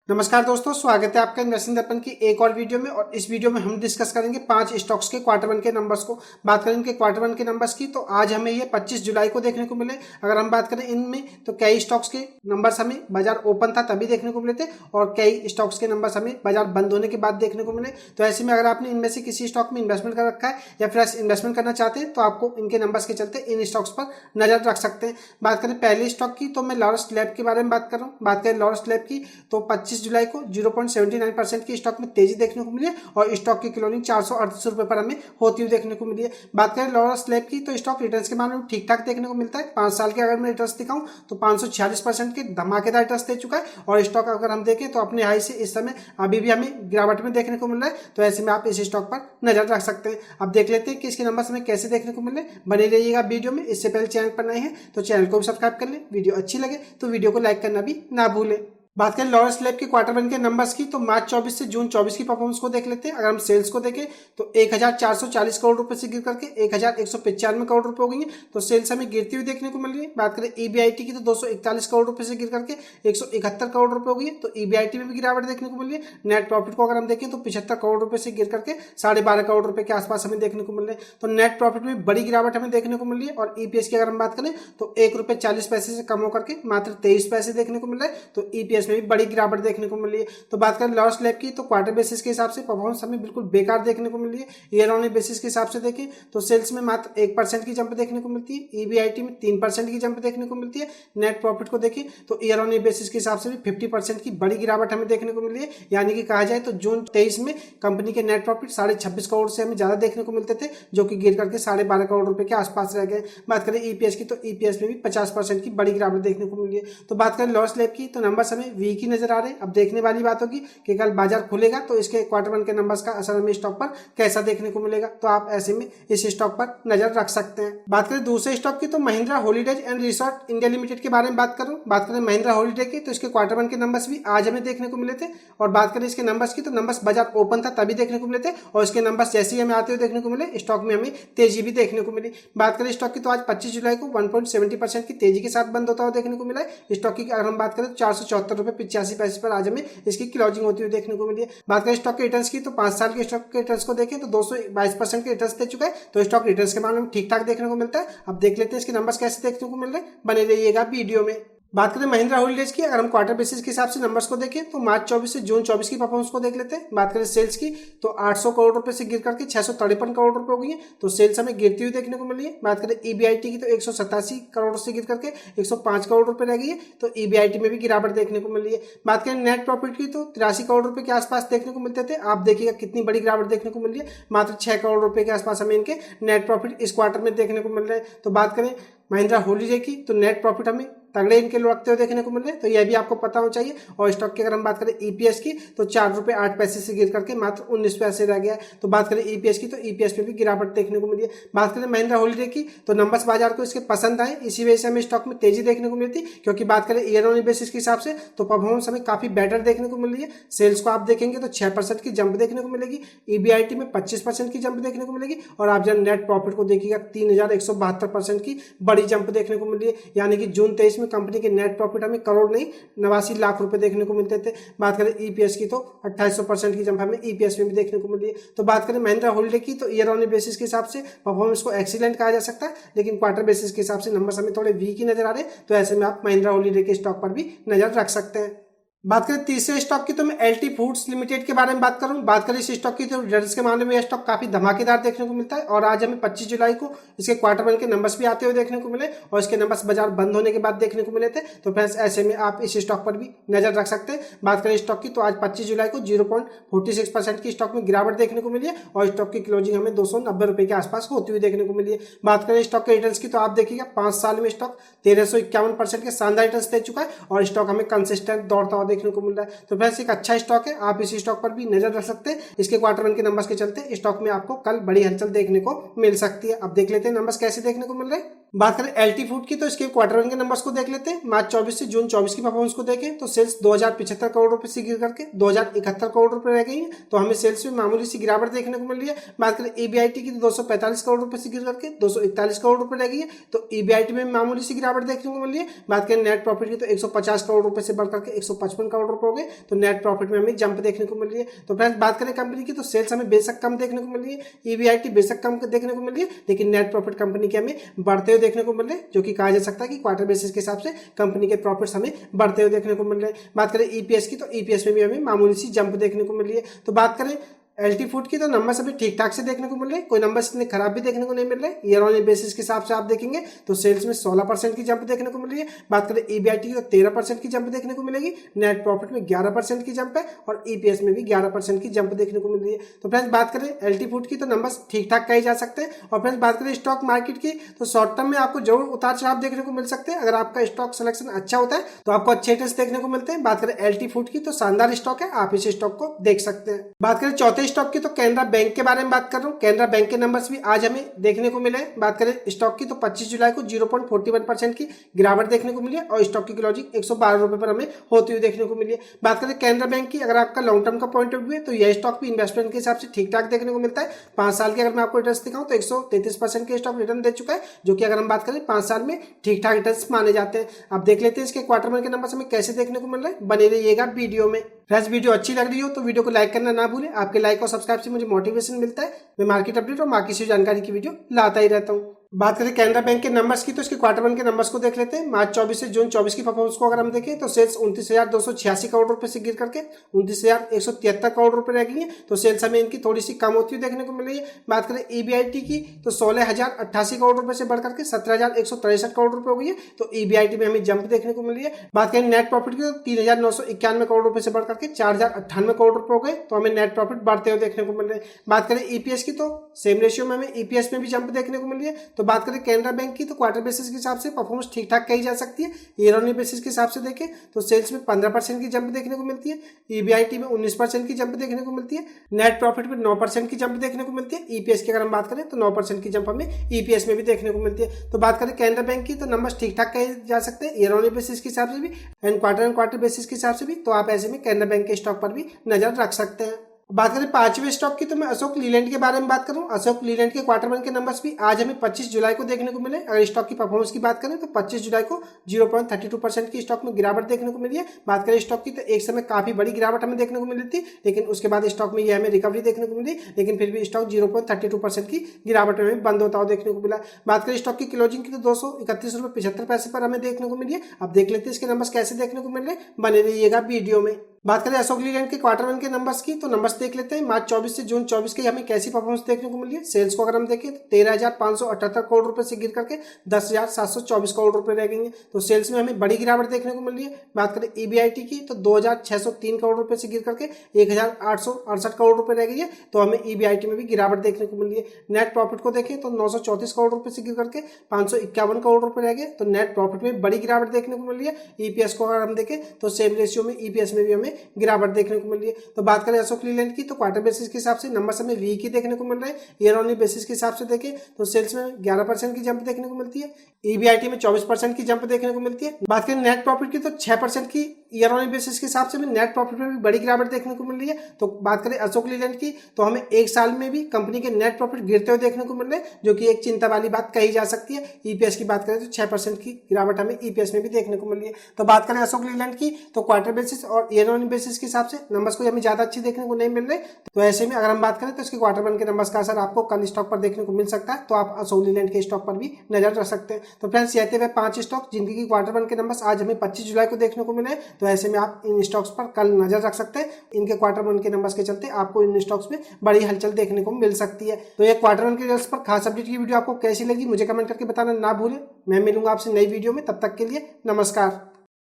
नमस्कार दोस्तों, स्वागत है आपका इन्वेस्टिंग दर्पण की एक और वीडियो में। और इस वीडियो में हम डिस्कस करेंगे 5 स्टॉक्स के क्वार्टर वन के नंबर्स को। बात करें इनके क्वार्टर वन के नंबर्स की तो आज हमें ये 25 जुलाई को देखने को मिले। अगर हम बात करें इनमें तो कई स्टॉक्स के नंबर्स हमें बाजार ओपन था तभी देखने को मिले थे और कई स्टॉक्स के नंबर्स हमें बाजार बंद होने के बाद देखने को मिले। तो ऐसे में अगर आपने इनमें से किसी स्टॉक में इन्वेस्टमेंट कर रखा है या फ्रेश इन्वेस्टमेंट करना चाहते हैं तो आपको इनके नंबर्स के चलते इन स्टॉक्स पर नजर रख सकते हैं। बात करें पहले स्टॉक की तो मैं लॉरस लैब के बारे में बात कर रहा हूँ। बात करें लॉरस लैब की तो 25 जुलाई को 0.79% की स्टॉक में तेजी देखने को मिली है और स्टॉक की क्लोजिंग 438 रुपए पर हमें होती हुई देखने को मिली है। बात करें लॉरस लैब की तो स्टॉक रिटर्न्स के मामले में ठीक ठाक देखने को मिलता है। 5 साल के अगर मैं रिटर्न्स दिखाऊं तो 546% के धमाकेदार रिटर्न्स दे चुका है और स्टॉक अगर हम देखें तो अपने हाई से इस समय अभी भी हमें गिरावट में देखने को मिल रहा है। तो ऐसे में आप इस स्टॉक पर नजर रख सकते हैं। अब देख लेते हैं कि इसके नंबर्स हमें कैसे देखने को मिले। बने रहिएगा वीडियो में। इससे पहले चैनल पर नए हैं तो चैनल को भी सब्सक्राइब कर लें। वीडियो अच्छी लगे तो वीडियो को लाइक करना भी ना भूलें। बात करें लॉरस लैब के क्वार्टर वन के नंबर्स की तो मार्च 24 से जून 24 की परफॉर्मेंस को देख लेते हैं। अगर हम सेल्स को देखें तो 1440 करोड़ रुपए से गिर करके 1195 करोड़ रुपए हो गई है। तो सेल्स हमें गिरती हुई देखने को मिल रही है। बात करें ईबीआईटी की तो 241 करोड़ रुपए से गिर करके 171 करोड़ रुपए हो गई है। तो ईबीआईटी में भी गिरावट देखने को मिल रही है। नेट प्रॉफिट को अगर हम देखें तो 75 करोड़ रुपए से गिर करके 12.5 करोड़ रुपए के आसपास हमें देखने को मिल रहे हैं। तो नेट प्रॉफिट में बड़ी गिरावट हमें देखने को मिल रही है। और ईपीएस की अगर हम बात करें तो ₹1.40 से कम होकर के मात्र 23 पैसे देखने को मिल रहा है। तो ईपीएस में भी बड़ी गिरावट देखने को मिल रही है। तो बात करें लॉरस लैब की तो क्वार्टर बेसिस के हिसाब से परफॉर्मेंस हमें बिल्कुल बेकार देखने को मिल रही है। ईयर ऑन बेसिस के हिसाब से देखें तो सेल्स में मात्र 1% की जंप देखने को मिलती है। ईबीआईटी में 3% की जंप देखने को मिलती है। नेट प्रॉफिट को देखें तो ईयर ऑन बेसिस के हिसाब से भी 50% की बड़ी गिरावट हमें देखने को मिल रही है। यानी कि कहा जाए तो जून 23 में कंपनी के नेट प्रॉफिट 26.5 करोड़ से हमें ज्यादा देखने को मिलते थे, जो कि गिर करके 12.5 करोड़ रुपए के आसपास रह गए। बात करें ईपीएस की तो ईपीएस में भी 50% की बड़ी गिरावट देखने को मिली है। तो बात करें लॉरस लैब की तो नंबर्स हमें वीक ही नजर आ रहे हैं। अब देखने वाली बात होगी कि कल बाजार खुलेगा तो इसके क्वार्टर वन के नंबर्स का असर हमें स्टॉक पर कैसा देखने को मिलेगा। तो आप ऐसे में इस स्टॉक पर नजर रख सकते हैं। बात करें दूसरे स्टॉक की तो Mahindra holidays and resort India limited के बारे में बात करूं। बात करें महिंद्रा हॉलीडे की तो इसके क्वार्टर वन के नंबर्स भी आज हमें देखने को मिले थे। और बात करें इसके नंबर्स की तो नंबर्स बाजार ओपन था तभी देखने को मिले थे और इसके नंबर्स जैसे ही हमें आते हुए देखने को मिले स्टॉक में हमें तेजी भी देखने को मिली। बात करें स्टॉक की तो आज 25 जुलाई को 1.70% की तेजी के साथ बंद होता हुआ देखने को मिला है। स्टॉक की अगर हम बात करें तो 474.85 पर आज हमें इसकी क्लोजिंग होती हुई देखने को मिली है। बात करें स्टॉक के रिटर्न्स की तो 5 साल के स्टॉक के रिटर्न्स को देखें तो 222% के रिटर्न्स दे चुका है। तो स्टॉक रिटर्न्स के मामले में ठीक ठाक देखने को मिलता है। अब देख लेते हैं इसके नंबर्स कैसे देखने को मिल रहे हैं। बने रहिएगा वीडियो में। बात करें महिंद्रा हॉलीडेज की, अगर हम क्वार्टर बेसिस के हिसाब से नंबर्स को देखें तो मार्च 24 से जून 24 की परफॉर्मेंस को देख लेते हैं। बात करें सेल्स की तो 800 करोड़ रुपए से गिर करके 653 करोड़ रुपए हो गई है। तो सेल्स हमें गिरती हुई देखने को मिली है। बात करें ईबीआईटी की तो 187 करोड़ से गिर करके 105 करोड़ रुपए रह गई है। तो ईबीआईटी में भी गिरावट देखने को मिली है। बात करें नेट प्रॉफिट की तो 83 करोड़ रुपए के आसपास देखने को मिलते थे। आप देखिएगा कितनी बड़ी गिरावट देखने को मिल रही है। मात्र 6 करोड़ रुपए के आसपास हमें इनके नेट प्रॉफिट इस क्वार्टर में देखने को मिल रहे हैं। तो बात करें महिंद्रा हॉलीडे की तो नेट प्रॉफिट हमें तगड़े इनके लुढ़कते हुए देखने को मिल रहे हैं। तो यह भी आपको पता होना चाहिए। और स्टॉक की अगर हम बात करें ईपीएस की तो ₹4.08 से गिर करके मात्र 19 पैसे रह गया है। तो बात करें ईपीएस की तो ईपीएस में भी गिरावट देखने को मिली है। बात करें महिंद्रा हॉलीडे की तो नंबर्स बाजार को इसके पसंद आए, इसी वजह से हमें स्टॉक में तेजी देखने को मिलती। क्योंकि बात करें ईयर ऑन बेसिस के हिसाब से तो परफॉर्मेंस हमें काफी बेटर देखने को मिल रही है। सेल्स को आप देखेंगे तो 6% की जंप देखने को मिलेगी। ईबीआईटी में 25% की जंप देखने को मिलेगी। और आप जब नेट प्रॉफिट को देखिएगा 3172% की बड़ी जंप देखने को मिल रही है। यानी कि जून 23 में कंपनी के नेट प्रॉफिट हमें करोड़ नहीं 89 लाख रुपए देखने को मिलते थे। बात करें ईपीएस की तो 2800% की जंप हमें ईपीएस में भी देखने को मिल रही है। तो बात करें महिंद्रा हॉलीडे की तो ईयर ऑन बेसिस के हिसाब से परफॉर्मेंस को एक्सीलेंट कहा जा सकता है, लेकिन क्वार्टर बेसिस के हिसाब से नंबर्स हमें थोड़े वीक ही नजर आ रहे हैं। तो ऐसे में आप महिंद्रा हॉलीडे के स्टॉक पर भी नजर रख सकते हैं। बात करें तीसरे स्टॉक की तो मैं एलटी फूड्स लिमिटेड के बारे में बात करूं। बात करें इस स्टॉक की तो रिजल्ट्स के मामले में यह स्टॉक काफी धमाकेदार देखने को मिलता है। और आज हमें 25 जुलाई को इसके क्वार्टर वन के नंबर्स भी आते हुए देखने को मिले और इसके नंबर्स बाजार बंद होने के बाद देखने को मिले थे। तो फ्रेंड्स ऐसे में आप इस स्टॉक पर भी नजर रख सकते हैं। बात करें स्टॉक की तो आज 25 जुलाई को 0.46% की स्टॉक में गिरावट देखने को मिली है और स्टॉक की क्लोजिंग हमें 290 रुपए के आसपास होती हुई देखने को मिली है। बात करें स्टॉक के रिटर्न्स की तो आप देखिएगा 5 साल में स्टॉक 1351% के शानदार रिटर्न्स दे चुका है और स्टॉक हमें कंसिस्टेंट दौड़ता हुआ देखने को मिल रहा है। तो फ्रेंड्स एक अच्छा स्टॉक है, आप इस स्टॉक पर भी नजर रख सकते हैं। इसके क्वार्टर वन के नंबर्स के चलते स्टॉक में आपको कल बड़ी हलचल देखने को मिल सकती है। अब देख लेते हैं नंबर्स कैसे देखने को मिल रहे हैं। बात करें एलटी फूड की तो इसके क्वार्टर वन के नंबर्स को देख लेते हैं। मार्च 24 से जून 24 की परफॉर्मेंस को देखें तो सेल्स 2075 करोड़ रुपए से गिर करके 2071 करोड़ रुपए रह गई है, तो हमें सेल्स में मामूली सी गिरावट देखने को मिल रही है। बात करें ईबीआईटी की तो 245 करोड़ रुपए से गिर करके 241 करोड़ रुपए रह गई है, तो ईबीआईटी में मामूली सी गिरावट देखने को मिल रही है। बात करें नेट प्रॉफिट की तो 150 करोड़ रुपए से बढ़कर के 155 करोड़ रुपए हो गए, तो नेट प्रॉफिट में हमें जंप देखने को मिल रही है। तो फ्रेंड्स बात करें कंपनी की तो सेल्स हमें बेशक कम देखने को मिल रही है, ईबीआईटी बेशक कम देखने को मिल रही है, लेकिन नेट प्रॉफिट कंपनी के हमें बढ़ते हुए देखने को मिल रहे हैं, जो कि कहा जा सकता है कि क्वार्टर बेसिस के हिसाब से कंपनी के प्रॉफिट्स हमें बढ़ते हुए देखने को मिल रहे हैं। बात करें ईपीएस की तो ईपीएस में भी हमें मामूली सी जंप देखने को मिल रही है। तो बात करें एलटी फूड की तो नंबर्स अभी ठीक ठाक से देखने को मिल रहे हैं, कोई नंबर्स इतने खराब भी देखने को नहीं मिल रहे। ईयर ऑन ईयर बेसिस के हिसाब से आप देखेंगे तो सेल्स में 16% की जंप देखने को मिल रही है। बात करें ईबीआईटी की तो 13% की जंप देखने को मिलेगी, नेट प्रॉफिट में 11% की जंप है और ईपीएस में भी 11% की जंप देखने को मिल रही है। तो फ्रेंड्स बात करें एलटी फूड की तो नंबर्स ठीक ठाक कहे जा सकते हैं। और फ्रेंड्स बात करें स्टॉक मार्केट की तो शॉर्ट टर्म में आपको जरूर उतार चढ़ाव देखने को मिल सकते हैं। अगर आपका स्टॉक सिलेक्शन अच्छा होता है तो आपको अच्छे रिटर्न्स देखने को मिलते हैं। बात करें एलटी फूड की तो शानदार स्टॉक है, आप इस स्टॉक को देख सकते हैं। बात करें चौथे स्टॉक की तो कैनरा बैंक के बारे में बात कर रहा हूँ। कैनरा बैंक के नंबर्स भी आज हमें देखने को मिले। बात करें स्टॉक की तो 25 जुलाई को 0.41% की गिरावट देखने को मिली है और स्टॉक की क्लोजिंग 112 रुपए पर हमें होती हुई देखने को मिली है। बात करें कैनरा बैंक की, अगर आपका लॉन्ग टर्म का पॉइंट ऑफ व्यू है तो यह स्टॉक भी इन्वेस्टमेंट के हिसाब से ठीक ठाक देखने को मिलता है। 5 साल के अगर मैं आपको रिटर्न दिखाऊं तो 133% के स्टॉक रिटर्न दे चुका है, जो कि अगर हम बात करें 5 साल में ठीक ठाक रिटर्न माने जाते हैं। अब देख लेते हैं इसके क्वार्टर वन के नंबर हमें कैसे देखने को मिल रहे हैं। बने रहिएगा वीडियो में। फ्रेंड्स वीडियो अच्छी लग रही हो तो वीडियो को लाइक करना ना भूलें, आपके लाइक और सब्सक्राइब से मुझे मोटिवेशन मिलता है। मैं मार्केट अपडेट और बाकी सी जानकारी की वीडियो लाता ही रहता हूँ। बात करें कैनरा बैंक के नंबर्स की तो इसके क्वार्टर वन के नंबर्स को देख लेते हैं। मार्च 24 से जून 24 की परफॉर्मेंस को अगर हम देखें तो सेल्स 29,286 करोड़ रुपए से गिर करके 29,173 करोड़ रुपए रह गई है, तो सेल्स हमें इनकी थोड़ी सी कम होती हुई देखने को मिल रही है। बात करें ईबीआईटी की तो 16,088 करोड़ रुपए से बढ़कर के 17,163 करोड़ रुपए हो गई है, तो ईबीआईटी में हमें जंप देखने को मिल रही है। बात करें नेट प्रॉफिट की तो 3,991 करोड़ रुपए से बढ़कर के 4,098 करोड़ रुपए हो गए, तो हमें नेट प्रॉफिट बढ़ते हुए देखने को मिल रहे हैं। बात करें ईपीएस की तो सेम रेशियो में हमें ईपीएस में भी जंप देखने को मिल रही है। तो बात करें कैनरा बैंक की तो क्वार्टर बेसिस के हिसाब से परफॉर्मेंस ठीक ठाक कही जा सकती है। ईयर ऑन ईयर बेसिस के हिसाब से देखें तो सेल्स में 15% की जंप देखने को मिलती है, ईबीआईटी में 19% की जंप देखने को मिलती है, नेट प्रॉफिट में 9% की जंप देखने को मिलती है। ईपीएस की अगर हम बात करें तो 9% की जंप हमें ईपीएस में भी देखने को मिलती है। तो बात करें कैनरा बैंक की तो नंबर्स ठीक ठाक कहे जा सकते हैं ईयर ऑन ईयर बेसिस के हिसाब से भी एंड क्वार्टर बेसिस के हिसाब से भी, तो आप ऐसे में कैनरा बैंक के स्टॉक पर भी नजर रख सकते हैं। बात करें पांचवें स्टॉक की तो मैं अशोक लीलैंड के बारे में बात करूं। अशोक लीलैंड के क्वार्टर वन के नंबर्स भी आज हमें 25 जुलाई को देखने को मिले। अगर स्टॉक की परफॉर्मेंस की बात करें तो 25 जुलाई को 0.32% की स्टॉक में गिरावट देखने को मिली है। बात करें स्टॉक की तो एक समय काफी बड़ी गिरावट हमें देखने को मिली थी, लेकिन उसके बाद स्टॉक में यह हमें रिकवरी देखने को मिली, लेकिन फिर भी स्टॉक 0.32% की गिरावट में बंद होता हुआ देखने को मिला। बात करें स्टॉक की क्लोजिंग की तो 231.75 पर हमें देखने को मिली है। अब देख लेते हैं इसके नंबर्स कैसे देखने को मिल रहे हैं, बने रहिएगा वीडियो में। बात करें अशोक लीलैंड के क्वार्टर वन के नंबर्स की तो नंबर्स देख लेते हैं। मार्च 24 से जून 24 की हमें कैसी परफॉर्मेंस देखने को मिली है। सेल्स को अगर हम देखें तो 13,578 करोड़ रुपए से गिर करके 10,724 करोड़ रुपए रह गई है, तो सेल्स में हमें बड़ी गिरावट देखने को मिल रही है। बात करें ईबीआईटी की तो 2,603 करोड़ रुपए से गिर करके 1,868 करोड़ रुपए रह गई है, तो हमें ईबीआईटी में भी गिरावट देखने को मिल रही है। नेट प्रॉफिट को देखें तो 934 करोड़ रुपए से गिर करके 551 करोड़ रुपए रह गए, तो नेट प्रॉफिट में बड़ी गिरावट देखने को मिल रही है। ईपीएस को अगर हम देखें तो सेम रेशियो में ईपीएस में भी हमें गिरावट देखने को मिल रही है। तो बात करें अशोक लीलैंड की तो क्वार्टर बेसिस के हिसाब से नंबर्स हमें वीक ही देखने को मिल रहे हैं। ईयर ऑन ईयर बेसिस के हिसाब से देखें तो सेल्स में 11% की जंप देखने को मिलती है, ईबीआईटी में 24% की जंप देखने को मिलती है। बात करें नेट प्रॉफिट की तो 6% की ईयर ऑन ईयर बेसिस के हिसाब से नेट प्रॉफिट में भी बड़ी गिरावट देखने को मिल रही है। तो बात करें अशोक लीलैंड की तो हमें एक साल में भी कंपनी के नेट प्रॉफिट गिरते हुए देखने को मिल रहे हैं, जो कि एक चिंता वाली बात कही जा सकती है। ईपीएस की बात करें तो 6% की गिरावट हमें ईपीएस में भी देखने को मिल रही है। तो बात करें अशोक लीलैंड की तो क्वार्टर बेसिस और ईयर ऑन ईयर बेसिस के हिसाब से नंबर्स को हमें ज्यादा अच्छी देखने को नहीं मिल रहे। तो ऐसे में अगर हम बात करें तो इसके क्वार्टर वन के नंबर्स का असर आपको कल स्टॉक पर देखने को मिल सकता है, तो आप अशोक लीलैंड के स्टॉक पर भी नजर रख सकते हैं। तो फ्रेंड्स ये थे 5 स्टॉक जिनकी की क्वार्टर वन के नंबर्स आज हमें 25 जुलाई को देखने को मिले। तो ऐसे में आप इन स्टॉक्स पर कल नजर रख सकते हैं। इनके क्वार्टर वन के नंबर्स के चलते आपको इन स्टॉक्स में बड़ी हलचल देखने को मिल सकती है। तो ये क्वार्टर वन के रिजल्ट्स पर खास अपडेट की वीडियो आपको कैसी लगी मुझे कमेंट करके बताना ना भूलें। मैं मिलूंगा आपसे नई वीडियो में, तब तक के लिए नमस्कार।